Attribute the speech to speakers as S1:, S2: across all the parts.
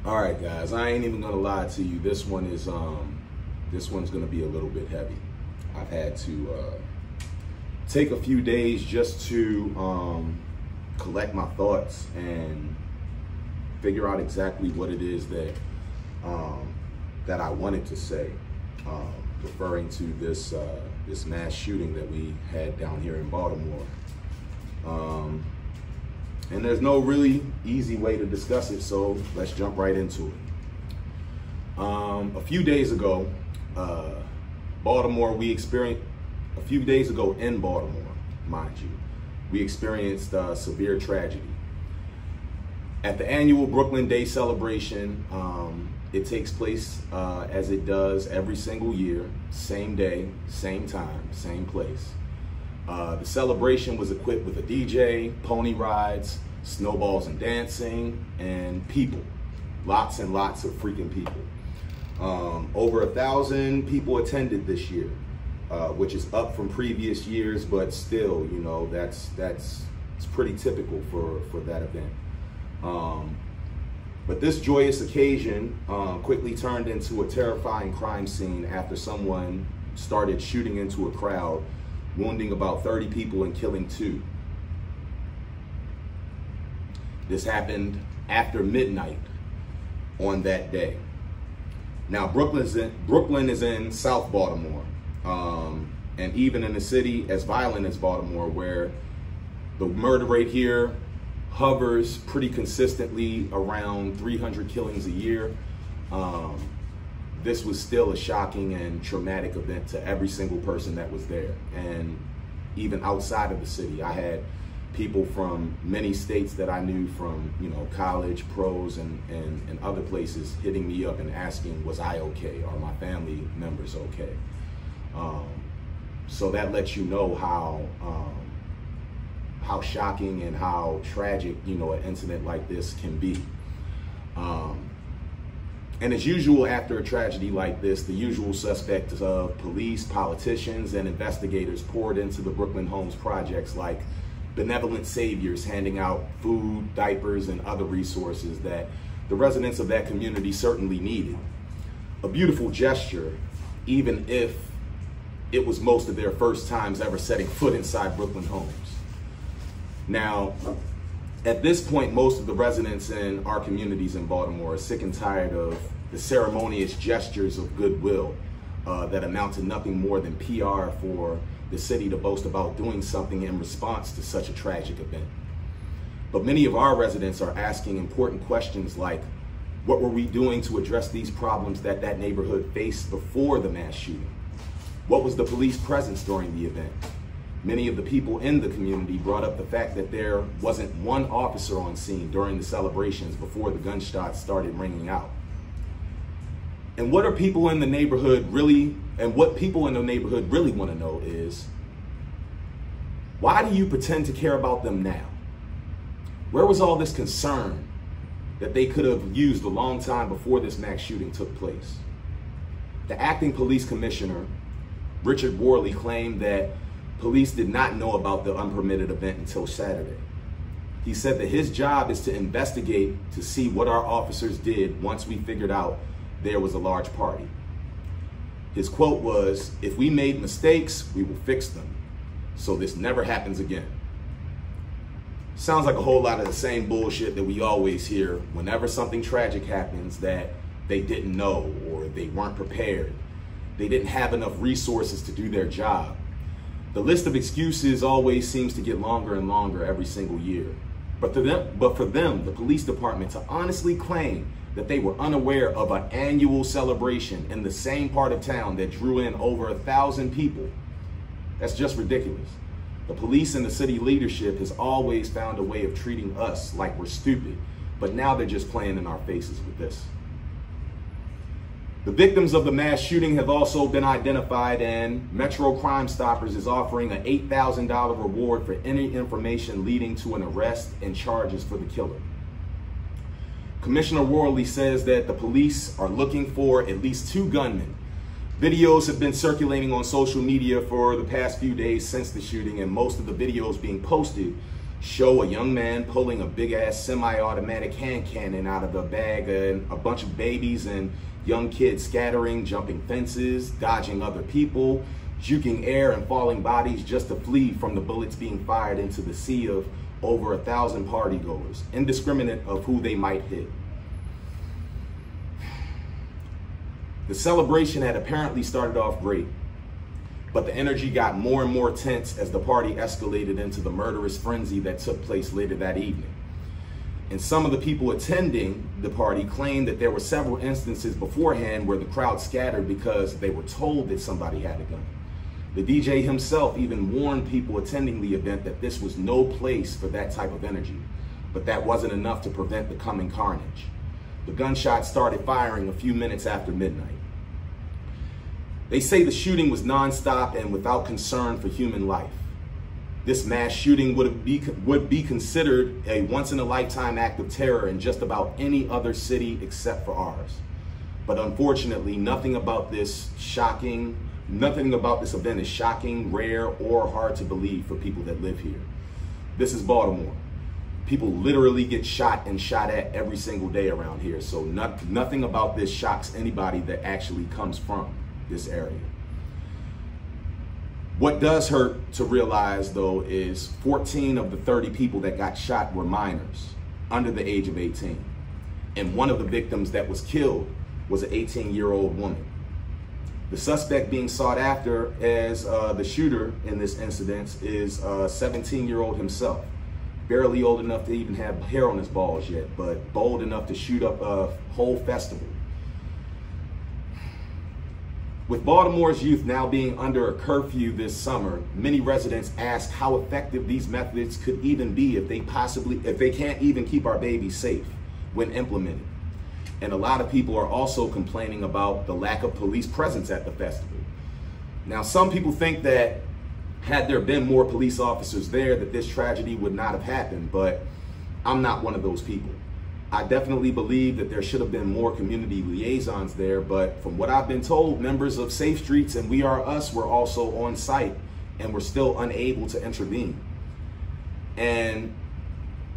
S1: All right, guys, I ain't even gonna lie to you. This one's gonna be a little bit heavy. I've had to take a few days just to collect my thoughts and figure out exactly what it is that that I wanted to say, referring to this this mass shooting that we had down here in Baltimore. And there's no really easy way to discuss it, so let's jump right into it. A few days ago, a few days ago in Baltimore, mind you, we experienced severe tragedy. At the annual Brooklyn Day celebration, it takes place as it does every single year, same day, same time, same place. The celebration was equipped with a DJ, pony rides, snowballs and dancing, and people. Lots and lots of freaking people. Over 1,000 people attended this year, which is up from previous years, but still, you know, it's pretty typical for that event. But this joyous occasion quickly turned into a terrifying crime scene after someone started shooting into a crowd, wounding about 30 people and killing 2. This happened after midnight on that day. Now, Brooklyn is in South Baltimore, and even in a city as violent as Baltimore, where the murder rate here hovers pretty consistently around 300 killings a year, this was still a shocking and traumatic event to every single person that was there. And even outside of the city, I had people from many states that I knew from, you know, college, pros, and other places hitting me up and asking, was I okay? Are my family members okay? So that lets you know how shocking and how tragic, you know, an incident like this can be. And as usual, after a tragedy like this, the usual suspects of police, politicians, and investigators poured into the Brooklyn Homes projects like benevolent saviors, handing out food, diapers, and other resources that the residents of that community certainly needed. A beautiful gesture, even if it was most of their first times ever setting foot inside Brooklyn Homes. Now, at this point, most of the residents in our communities in Baltimore are sick and tired of the ceremonious gestures of goodwill that amount to nothing more than PR for the city to boast about doing something in response to such a tragic event. But many of our residents are asking important questions like, what were we doing to address these problems that that neighborhood faced before the mass shooting? What was the police presence during the event? Many of the people in the community brought up the fact that there wasn't one officer on scene during the celebrations before the gunshots started ringing out. And what people in the neighborhood really want to know is, why do you pretend to care about them now? Where was all this concern that they could have used a long time before this mass shooting took place? The acting police commissioner, Richard Worley, claimed that police did not know about the unpermitted event until Saturday. He said that his job is to investigate to see what our officers did once we figured out there was a large party. His quote was, "If we made mistakes, we will fix them, so this never happens again." Sounds like a whole lot of the same bullshit that we always hear whenever something tragic happens, that they didn't know, or they weren't prepared, they didn't have enough resources to do their job. The list of excuses always seems to get longer and longer every single year. But for them, the police department, to honestly claim that they were unaware of an annual celebration in the same part of town that drew in over 1,000 people, that's just ridiculous. The police and the city leadership has always found a way of treating us like we're stupid, but now they're just playing in our faces with this. The victims of the mass shooting have also been identified, and Metro Crime Stoppers is offering an $8,000 reward for any information leading to an arrest and charges for the killer. Commissioner Worley says that the police are looking for at least 2 gunmen. Videos have been circulating on social media for the past few days since the shooting, and most of the videos being posted show a young man pulling a big ass semi-automatic hand cannon out of a bag, and a bunch of babies and young kids scattering, jumping fences, dodging other people, juking air and falling bodies just to flee from the bullets being fired into the sea of over 1,000 partygoers, indiscriminate of who they might hit. The celebration had apparently started off great, but the energy got more and more tense as the party escalated into the murderous frenzy that took place later that evening. And some of the people attending the party claimed that there were several instances beforehand where the crowd scattered because they were told that somebody had a gun. The DJ himself even warned people attending the event that this was no place for that type of energy, but that wasn't enough to prevent the coming carnage. The gunshots started firing a few minutes after midnight. They say the shooting was nonstop and without concern for human life. This mass shooting would be considered a once-in-a-lifetime act of terror in just about any other city except for ours. But unfortunately, nothing about this event is shocking, rare, or hard to believe for people that live here. This is Baltimore. People literally get shot and shot at every single day around here, so nothing about this shocks anybody that actually comes from this area. What does hurt to realize, though, is 14 of the 30 people that got shot were minors, under the age of 18. And one of the victims that was killed was an 18-year-old woman. The suspect being sought after as the shooter in this incident is a 17-year-old himself, barely old enough to even have hair on his balls yet, but bold enough to shoot up a whole festival. With Baltimore's youth now being under a curfew this summer, many residents ask how effective these methods could even be if they can't even keep our babies safe when implemented. And a lot of people are also complaining about the lack of police presence at the festival. Now, some people think that had there been more police officers there, that this tragedy would not have happened, but I'm not one of those people. I definitely believe that there should have been more community liaisons there, but from what I've been told, members of Safe Streets and We Are Us were also on site and were still unable to intervene. And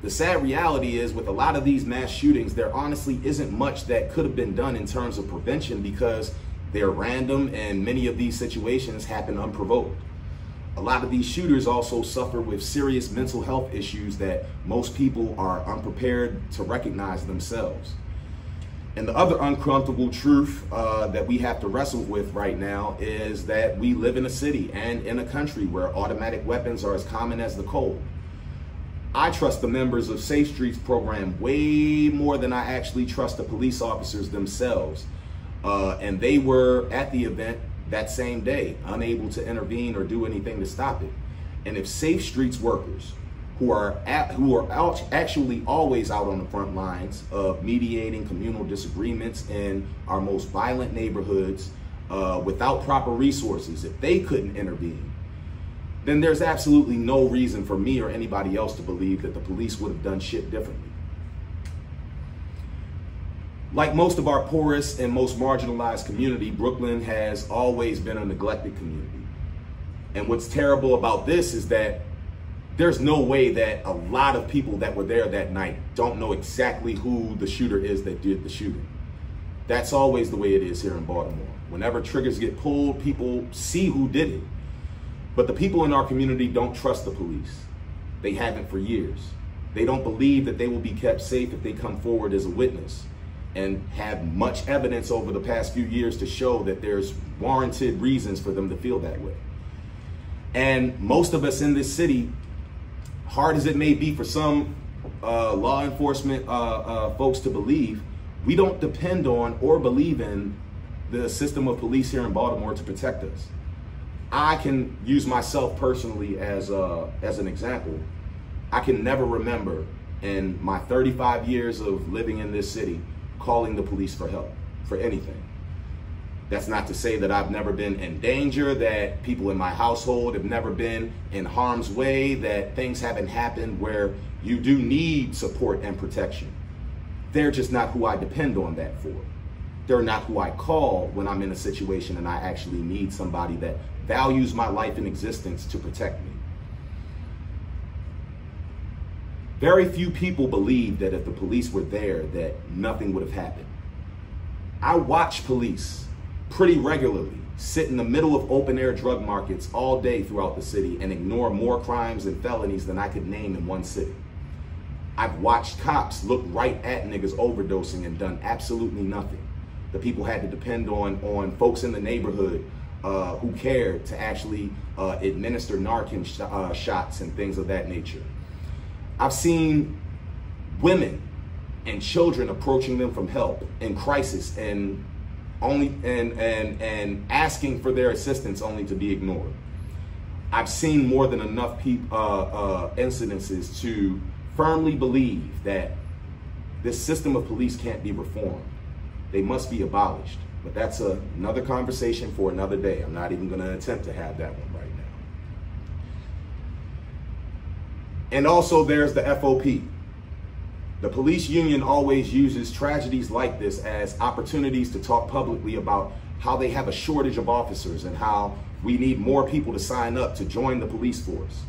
S1: the sad reality is, with a lot of these mass shootings, there honestly isn't much that could have been done in terms of prevention because they're random and many of these situations happen unprovoked. A lot of these shooters also suffer with serious mental health issues that most people are unprepared to recognize themselves. And the other uncomfortable truth that we have to wrestle with right now is that we live in a city and in a country where automatic weapons are as common as the cold. I trust the members of Safe Streets program way more than I actually trust the police officers themselves. And they were at the event that same day, unable to intervene or do anything to stop it. And if Safe Streets workers, who are actually always out on the front lines of mediating communal disagreements in our most violent neighborhoods without proper resources, if they couldn't intervene, then there's absolutely no reason for me or anybody else to believe that the police would have done shit differently. Like most of our poorest and most marginalized community, Brooklyn has always been a neglected community. And what's terrible about this is that there's no way that a lot of people that were there that night don't know exactly who the shooter is that did the shooting. That's always the way it is here in Baltimore. Whenever triggers get pulled, people see who did it. But the people in our community don't trust the police. They haven't for years. They don't believe that they will be kept safe if they come forward as a witness, and have much evidence over the past few years to show that there's warranted reasons for them to feel that way. And most of us in this city, hard as it may be for some law enforcement folks to believe, we don't depend on or believe in the system of police here in Baltimore to protect us. I can use myself personally as an example. I can never remember in my 35 years of living in this city calling the police for help, for anything. That's not to say that I've never been in danger, that people in my household have never been in harm's way, that things haven't happened where you do need support and protection. They're just not who I depend on that for. They're not who I call when I'm in a situation and I actually need somebody that values my life and existence to protect me. Very few people believe that if the police were there, that nothing would have happened. I watch police pretty regularly sit in the middle of open air drug markets all day throughout the city and ignore more crimes and felonies than I could name in one city. I've watched cops look right at niggas overdosing and done absolutely nothing. The people had to depend on folks in the neighborhood who cared to actually administer Narcan shots and things of that nature. I've seen women and children approaching them from help in crisis and asking for their assistance only to be ignored. I've seen more than enough incidences to firmly believe that this system of police can't be reformed. They must be abolished. But that's another conversation for another day. I'm not even going to attempt to have that one right now. And also there's the FOP. The police union always uses tragedies like this as opportunities to talk publicly about how they have a shortage of officers and how we need more people to sign up to join the police force.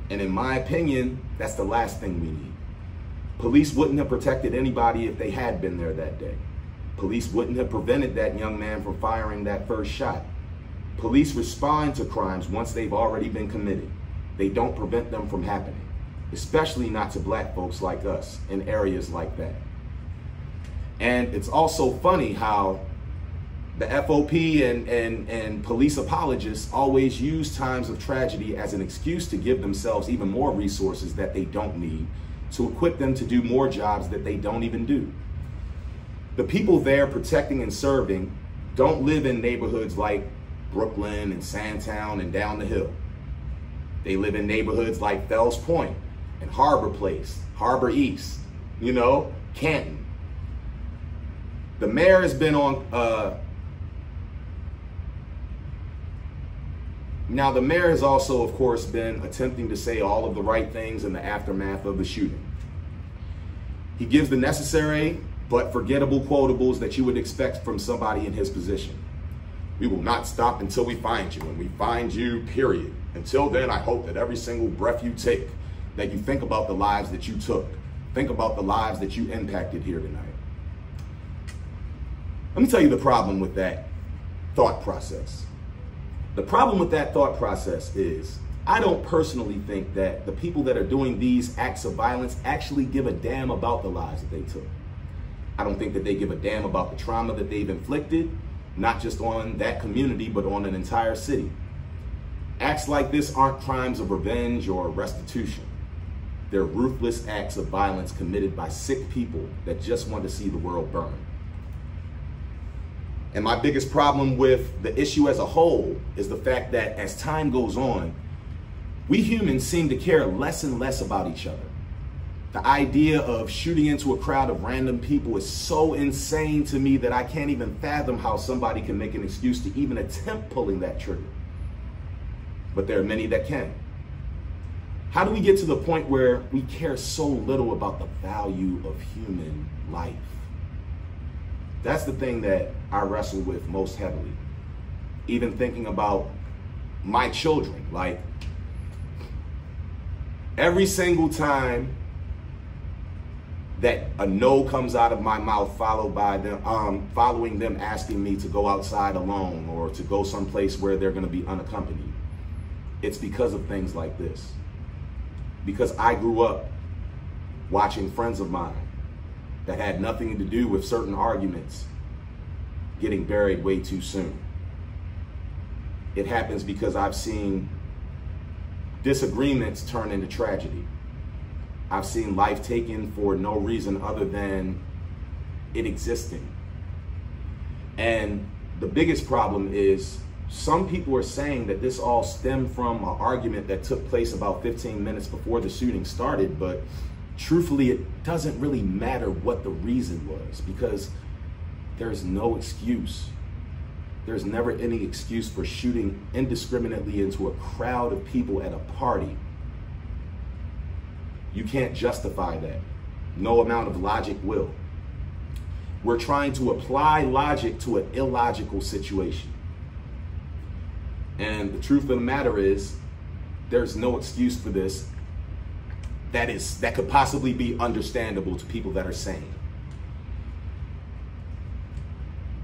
S1: And in my opinion, that's the last thing we need. Police wouldn't have protected anybody if they had been there that day. Police wouldn't have prevented that young man from firing that first shot. Police respond to crimes once they've already been committed. They don't prevent them from happening, especially not to black folks like us in areas like that. And it's also funny how the FOP and police apologists always use times of tragedy as an excuse to give themselves even more resources that they don't need, to equip them to do more jobs that they don't even do. The people there protecting and serving don't live in neighborhoods like Brooklyn and Sandtown and down the hill. They live in neighborhoods like Fells Point and Harbor Place, Harbor East, Canton. The mayor has been on, now the mayor has also, of course, been attempting to say all of the right things in the aftermath of the shooting. He gives the necessary but forgettable quotables that you would expect from somebody in his position. We will not stop until we find you, and we find you, period. Until then, I hope that every single breath you take, that you think about the lives that you took. Think about the lives that you impacted here tonight. Let me tell you the problem with that thought process. The problem with that thought process is, I don't personally think that the people that are doing these acts of violence actually give a damn about the lives that they took. I don't think that they give a damn about the trauma that they've inflicted, not just on that community, but on an entire city. Acts like this aren't crimes of revenge or restitution. They're ruthless acts of violence committed by sick people that just want to see the world burn. And my biggest problem with the issue as a whole is the fact that as time goes on, we humans seem to care less and less about each other. The idea of shooting into a crowd of random people is so insane to me that I can't even fathom how somebody can make an excuse to even attempt pulling that trigger. But there are many that can. How do we get to the point where we care so little about the value of human life? That's the thing that I wrestle with most heavily. Even thinking about my children, like every single time that a no comes out of my mouth, followed by them, following them asking me to go outside alone or to go someplace where they're going to be unaccompanied, it's because of things like this. Because I grew up watching friends of mine that had nothing to do with certain arguments getting buried way too soon. It happens because I've seen disagreements turn into tragedy. I've seen life taken for no reason other than it existing. And the biggest problem is some people are saying that this all stemmed from an argument that took place about 15 minutes before the shooting started, but truthfully, it doesn't really matter what the reason was, because there's no excuse. There's never any excuse for shooting indiscriminately into a crowd of people at a party. You can't justify that. No amount of logic will. We're trying to apply logic to an illogical situation. And the truth of the matter is, there's no excuse for this that could possibly be understandable to people that are sane.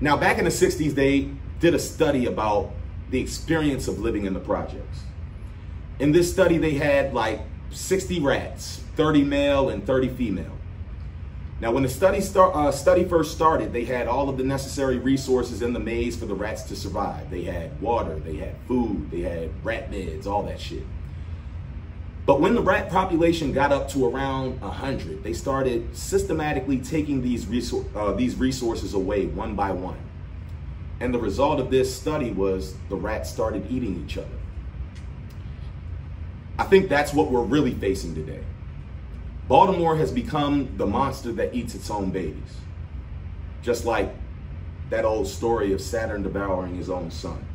S1: Now, back in the 60s, they did a study about the experience of living in the projects. In this study, they had like 60 rats, 30 male and 30 female. Now, when the study first started, they had all of the necessary resources in the maze for the rats to survive. They had water, they had food, they had rat beds, all that shit. But when the rat population got up to around 100, they started systematically taking these resources away one by one. And the result of this study was the rats started eating each other. I think that's what we're really facing today. Baltimore has become the monster that eats its own babies. Just like that old story of Saturn devouring his own son.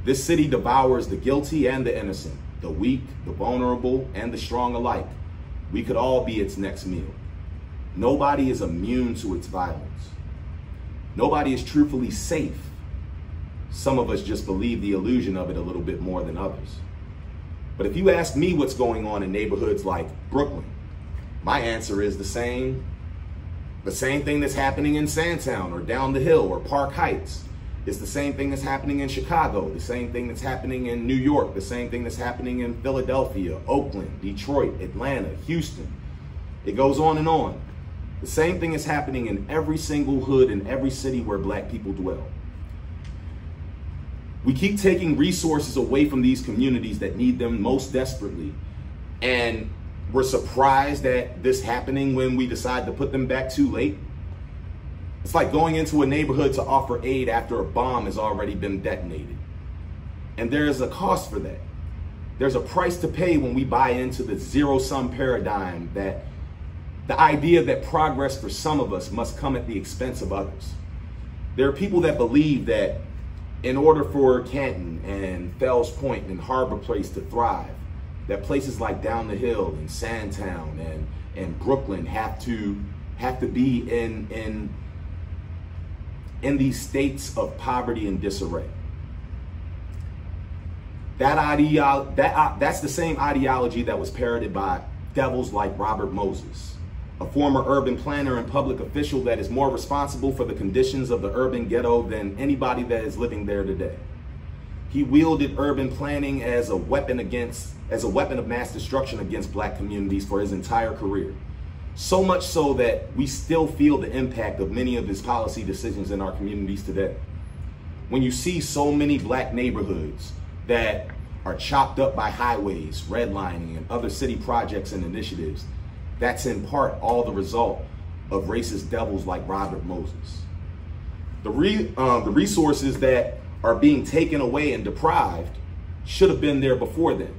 S1: This city devours the guilty and the innocent, the weak, the vulnerable, and the strong alike. We could all be its next meal. Nobody is immune to its violence. Nobody is truthfully safe. Some of us just believe the illusion of it a little bit more than others. But if you ask me what's going on in neighborhoods like Brooklyn, my answer is the same thing that's happening in Sandtown or down the hill or Park Heights. It's the same thing that's happening in Chicago, the same thing that's happening in New York, the same thing that's happening in Philadelphia, Oakland, Detroit, Atlanta, Houston. It goes on and on. The same thing is happening in every single hood in every city where black people dwell. We keep taking resources away from these communities that need them most desperately, and we're surprised at this happening when we decide to put them back too late. It's like going into a neighborhood to offer aid after a bomb has already been detonated. And there is a cost for that. There's a price to pay when we buy into the zero-sum paradigm, that the idea that progress for some of us must come at the expense of others. There are people that believe that in order for Canton and Fells Point and Harbor Place to thrive, that places like down the hill and Sandtown and Brooklyn have to be in these states of poverty and disarray. That's the same ideology that was parroted by devils like Robert Moses, a former urban planner and public official that is more responsible for the conditions of the urban ghetto than anybody that is living there today. He wielded urban planning as a weapon of mass destruction against black communities for his entire career. So much so that we still feel the impact of many of his policy decisions in our communities today. When you see so many black neighborhoods that are chopped up by highways, redlining, and other city projects and initiatives, that's in part all the result of racist devils like Robert Moses. The resources that are being taken away and deprived should have been there before then.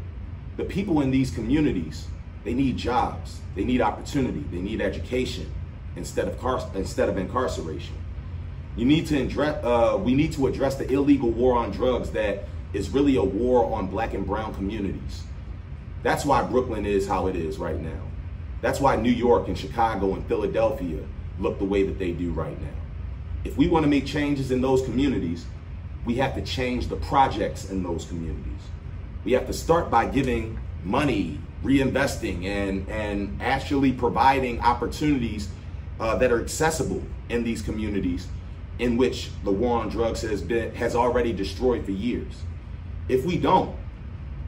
S1: The people in these communities, they need jobs, they need opportunity, they need education instead of incarceration. We need to address the illegal war on drugs that is really a war on black and brown communities. That's why Brooklyn is how it is right now. That's why New York and Chicago and Philadelphia look the way that they do right now. If we want to make changes in those communities, we have to change the projects in those communities. We have to start by giving money, reinvesting, and actually providing opportunities that are accessible in these communities in which the war on drugs has already destroyed for years. If we don't,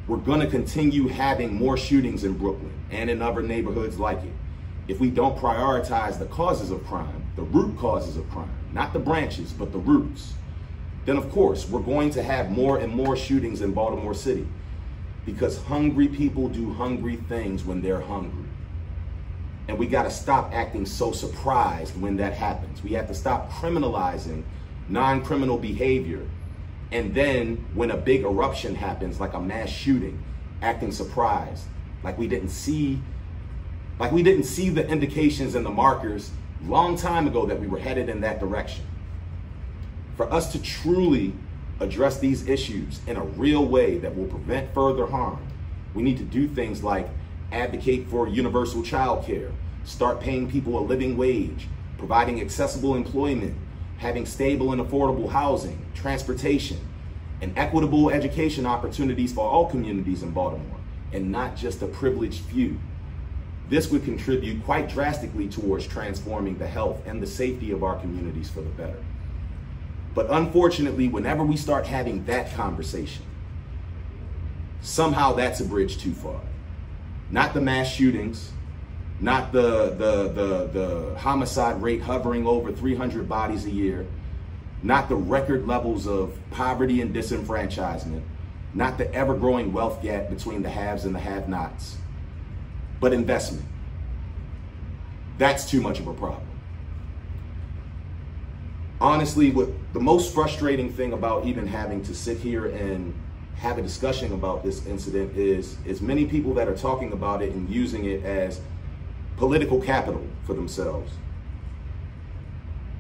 S1: we're gonna continue having more shootings in Brooklyn and in other neighborhoods like it. If we don't prioritize the causes of crime, the root causes of crime, not the branches, but the roots, then of course, we're going to have more and more shootings in Baltimore City, because hungry people do hungry things when they're hungry. And we gotta stop acting so surprised when that happens. We have to stop criminalizing non-criminal behavior, and then when a big eruption happens, like a mass shooting, acting surprised, like we didn't see the indications and the markers long time ago that we were headed in that direction. For us to truly address these issues in a real way that will prevent further harm, we need to do things like advocate for universal child care, start paying people a living wage, providing accessible employment, having stable and affordable housing, transportation, and equitable education opportunities for all communities in Baltimore, and not just a privileged few. This would contribute quite drastically towards transforming the health and the safety of our communities for the better. But unfortunately, whenever we start having that conversation, somehow that's a bridge too far. Not the mass shootings, not the homicide rate hovering over 300 bodies a year, not the record levels of poverty and disenfranchisement, not the ever-growing wealth gap between the haves and the have-nots, but investment. That's too much of a problem. Honestly, what the most frustrating thing about even having to sit here and have a discussion about this incident is many people that are talking about it and using it as political capital for themselves.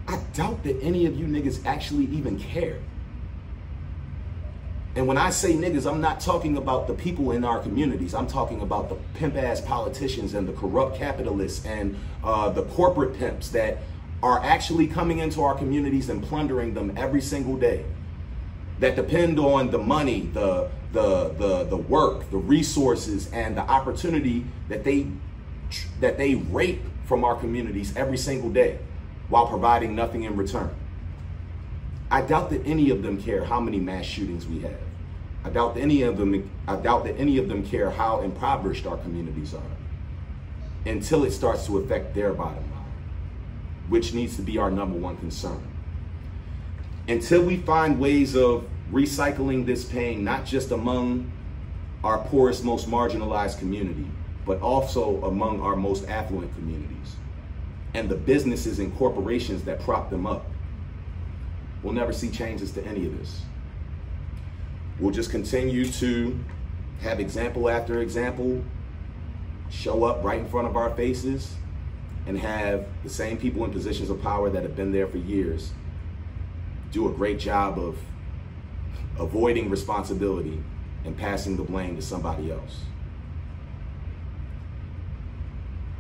S1: I doubt that any of you niggas actually even care. And when I say niggas, I'm not talking about the people in our communities. I'm talking about the pimp-ass politicians and the corrupt capitalists and the corporate pimps that are actually coming into our communities and plundering them every single day. That depend on the money, the work, the resources, and the opportunity that they rape from our communities every single day while providing nothing in return. I doubt that any of them care how many mass shootings we have. I doubt that any of them care how impoverished our communities are until it starts to affect their bottom line, which needs to be our #1 concern. Until we find ways of recycling this pain, not just among our poorest, most marginalized community, but also among our most affluent communities and the businesses and corporations that prop them up, we'll never see changes to any of this. We'll just continue to have example after example show up right in front of our faces and have the same people in positions of power that have been there for years do a great job of avoiding responsibility and passing the blame to somebody else.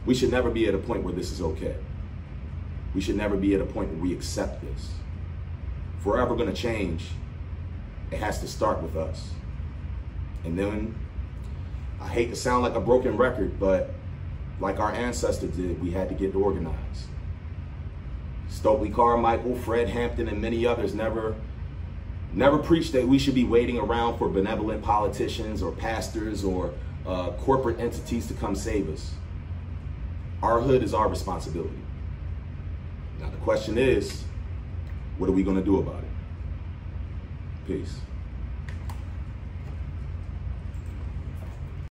S1: We should never be at a point where this is okay. We should never be at a point where we accept this. If we're ever going to change, it has to start with us. And then, I hate to sound like a broken record, but like our ancestors did, we had to get organized. Stokely Carmichael, Fred Hampton, and many others never preached that we should be waiting around for benevolent politicians or pastors or corporate entities to come save us. Our hood is our responsibility. Now the question is, what are we going to do about it? Peace.